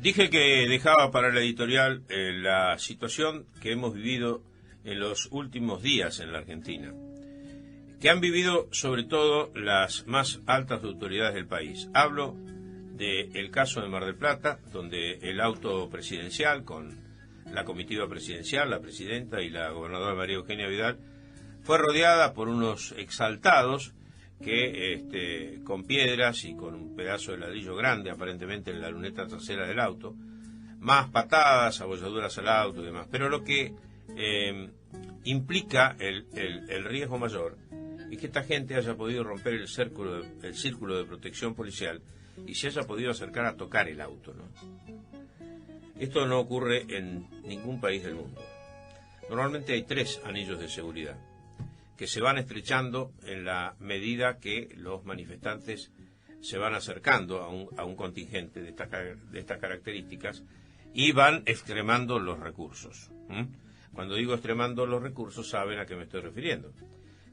Dije que dejaba para la editorial la situación que hemos vivido en los últimos días en la Argentina, que han vivido sobre todo las más altas autoridades del país. Hablo del caso de Mar del Plata, donde el auto presidencial, con la comitiva presidencial, la presidenta y la gobernadora María Eugenia Vidal, fue rodeada por unos exaltados que con piedras y con un pedazo de ladrillo grande, aparentemente en la luneta trasera del auto, más patadas, abolladuras al auto y demás. Pero lo que implica el riesgo mayor es que esta gente haya podido romper el círculo de protección policial y se haya podido acercar a tocar el auto, ¿no? Esto no ocurre en ningún país del mundo. Normalmente hay 3 anillos de seguridad que se van estrechando en la medida que los manifestantes se van acercando a un contingente de estas características y van extremando los recursos. Cuando digo extremando los recursos, saben a qué me estoy refiriendo.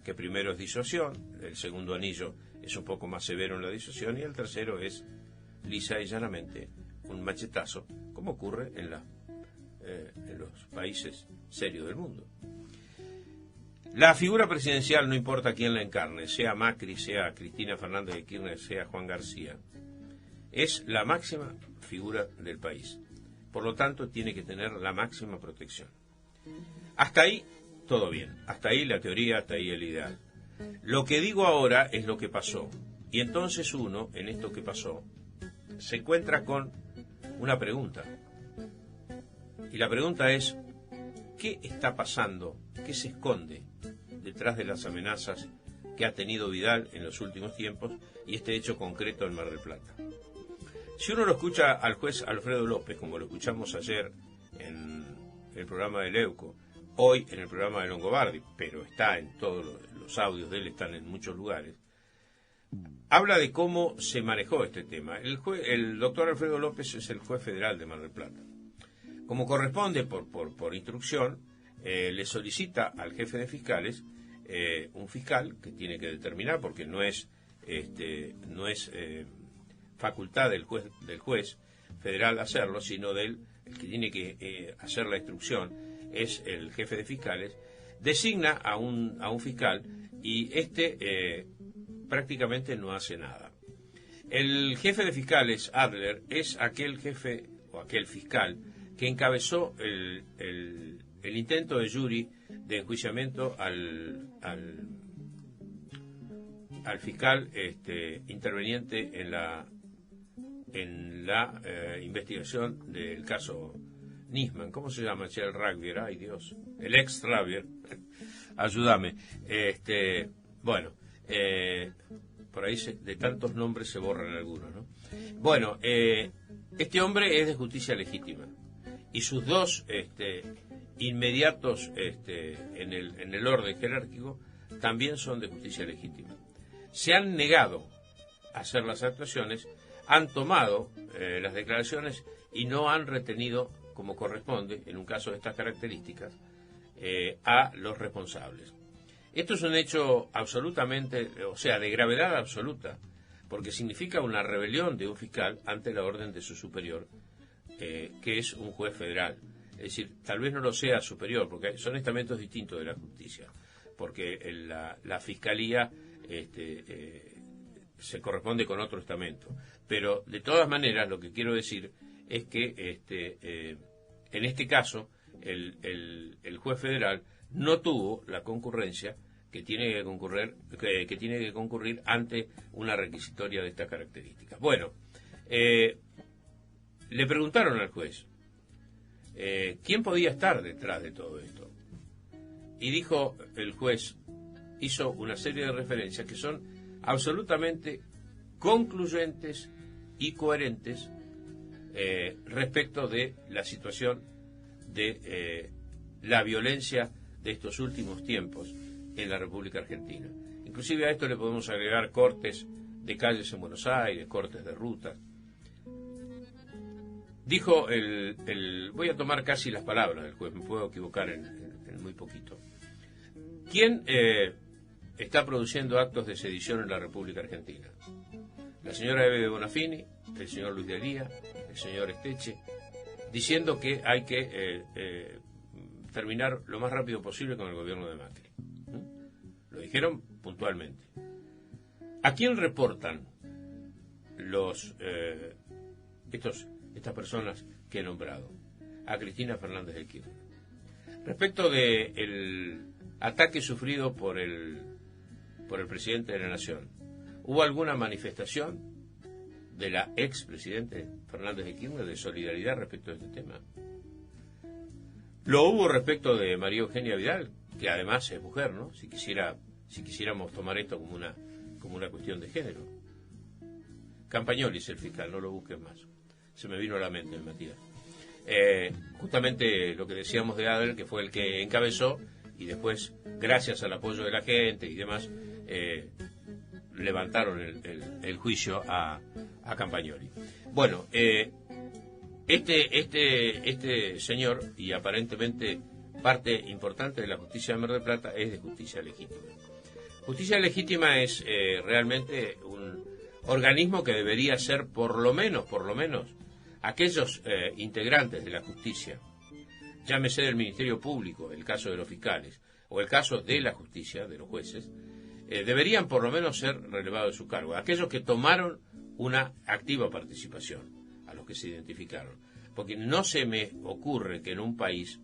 Que primero es disuasión, el segundo anillo es un poco más severo en la disuasión y el tercero es lisa y llanamente un machetazo, como ocurre en los países serios del mundo. La figura presidencial, no importa quién la encarne, sea Macri, sea Cristina Fernández de Kirchner, sea Juan García, es la máxima figura del país. Por lo tanto, tiene que tener la máxima protección. Hasta ahí, todo bien. Hasta ahí la teoría, hasta ahí el ideal. Lo que digo ahora es lo que pasó. Y entonces uno, en esto que pasó, se encuentra con una pregunta. Y la pregunta es, ¿qué está pasando? ¿Qué se esconde detrás de las amenazas que ha tenido Vidal en los últimos tiempos y este hecho concreto en Mar del Plata? Si uno lo escucha al juez Alfredo López, como lo escuchamos ayer en el programa de Leuco, hoy en el programa de Longobardi, pero está en todos los audios de él, están en muchos lugares, habla de cómo se manejó este tema. El doctor Alfredo López es el juez federal de Mar del Plata. Como corresponde por instrucción, le solicita al jefe de fiscales un fiscal que tiene que determinar, porque no es facultad del juez federal hacerlo, sino el que tiene que hacer la instrucción es el jefe de fiscales, designa a un fiscal y prácticamente no hace nada. El jefe de fiscales, Adler, es aquel jefe o aquel fiscal que encabezó el intento de jury de enjuiciamiento al fiscal interveniente en la investigación del caso Nisman. ¿Cómo se llama? El Rabier, ay Dios, el ex Rabier, ayúdame. Por ahí de tantos nombres se borran algunos, ¿no? Bueno, este hombre es de justicia legítima y sus dos inmediatos en el orden jerárquico también son de justicia legítima. Se han negado a hacer las actuaciones, han tomado las declaraciones y no han retenido, como corresponde en un caso de estas características, a los responsables. Esto es un hecho absolutamente, o sea, de gravedad absoluta, porque significa una rebelión de un fiscal ante la orden de su superior, que es un juez federal. Es decir, tal vez no lo sea superior, porque son estamentos distintos de la justicia, porque la fiscalía se corresponde con otro estamento. Pero, de todas maneras, lo que quiero decir es que en este caso el juez federal no tuvo la concurrencia que tiene que concurrir ante una requisitoria de estas características. Bueno, le preguntaron al juez quién podía estar detrás de todo esto, y dijo el juez, hizo una serie de referencias que son absolutamente concluyentes y coherentes respecto de la situación de la violencia de estos últimos tiempos en la República Argentina. Inclusive a esto le podemos agregar cortes de calles en Buenos Aires, cortes de rutas. Dijo voy a tomar casi las palabras del juez, me puedo equivocar en muy poquito. ¿Quién está produciendo actos de sedición en la República Argentina? La señora Eve de Bonafini, el señor Luis de Alía, el señor Esteche, diciendo que hay que terminar lo más rápido posible con el gobierno de Macri. Lo dijeron puntualmente. ¿A quién reportan estas personas que he nombrado? A Cristina Fernández de Kirchner. Respecto del ataque sufrido por el presidente de la Nación, ¿hubo alguna manifestación de la expresidente Fernández de Kirchner de solidaridad respecto a este tema? Lo hubo respecto de María Eugenia Vidal, que además es mujer, ¿no? Si quisiéramos tomar esto como una cuestión de género. Campagnoli es el fiscal, no lo busques más. Se me vino a la mente, Matías. Justamente lo que decíamos de Adler, que fue el que encabezó, y después, gracias al apoyo de la gente y demás, levantaron el juicio a Campagnoli. Bueno, este señor, y aparentemente parte importante de la justicia de Mar del Plata, es de justicia legítima. Justicia legítima es realmente un organismo que debería ser por lo menos aquellos integrantes de la justicia, llámese del Ministerio Público, el caso de los fiscales, o el caso de la justicia, de los jueces, deberían por lo menos ser relevados de su cargo, aquellos que tomaron una activa participación, a los que se identificaron. Porque no se me ocurre que en un país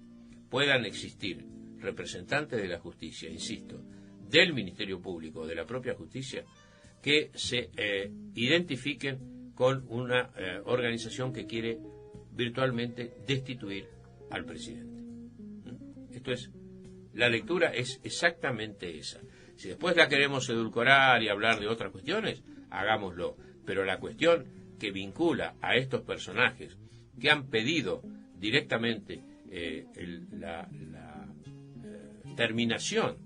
puedan existir representantes de la justicia, insisto, del Ministerio Público, de la propia justicia, que se identifiquen con una organización que quiere virtualmente destituir al presidente. La lectura es exactamente esa. Si después la queremos edulcorar y hablar de otras cuestiones, hagámoslo. Pero la cuestión que vincula a estos personajes que han pedido directamente la terminación,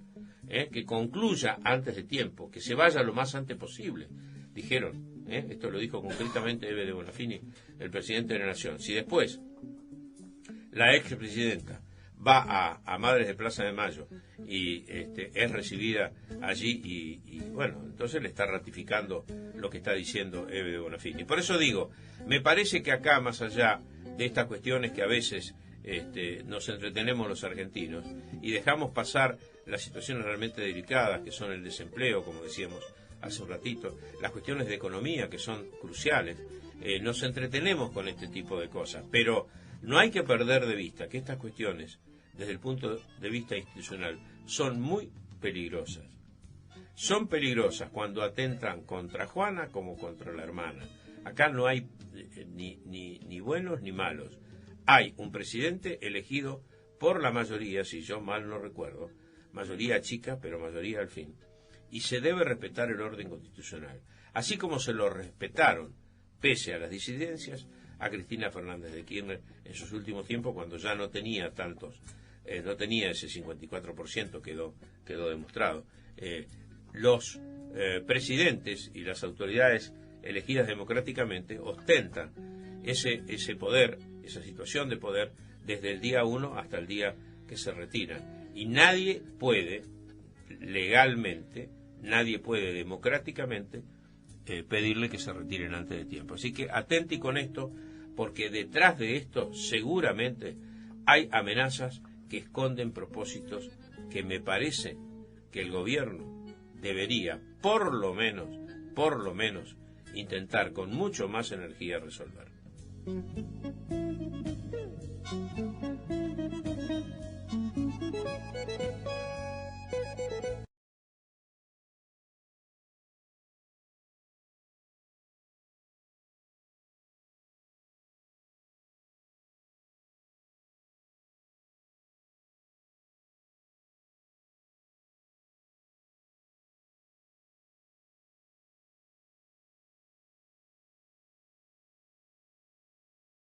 que concluya antes de tiempo, que se vaya lo más antes posible, dijeron, esto lo dijo concretamente Eve de Bonafini, el presidente de la Nación. Si después la expresidenta va a Madres de Plaza de Mayo y es recibida allí y bueno, entonces le está ratificando lo que está diciendo Eve de Bonafini. Por eso digo, me parece que acá, más allá de estas cuestiones que a veces nos entretenemos los argentinos y dejamos pasar las situaciones realmente delicadas, que son el desempleo, como decíamos hace un ratito, las cuestiones de economía, que son cruciales, nos entretenemos con este tipo de cosas, pero no hay que perder de vista que estas cuestiones, desde el punto de vista institucional, son muy peligrosas. Son peligrosas cuando atentan contra Juana como contra la hermana. Acá no hay ni buenos ni malos. Hay un presidente elegido por la mayoría, si yo mal no recuerdo, mayoría chica, pero mayoría al fin, y se debe respetar el orden constitucional, así como se lo respetaron, pese a las disidencias, a Cristina Fernández de Kirchner en sus últimos tiempos, cuando ya no tenía no tenía ese 54%, quedó demostrado. Los presidentes y las autoridades elegidas democráticamente ostentan ese poder, esa situación de poder, desde el día 1 hasta el día que se retiran. Y nadie puede, legalmente, nadie puede democráticamente pedirle que se retiren antes de tiempo. Así que atenti con esto, porque detrás de esto seguramente hay amenazas que esconden propósitos que me parece que el gobierno debería, por lo menos, intentar con mucho más energía resolver.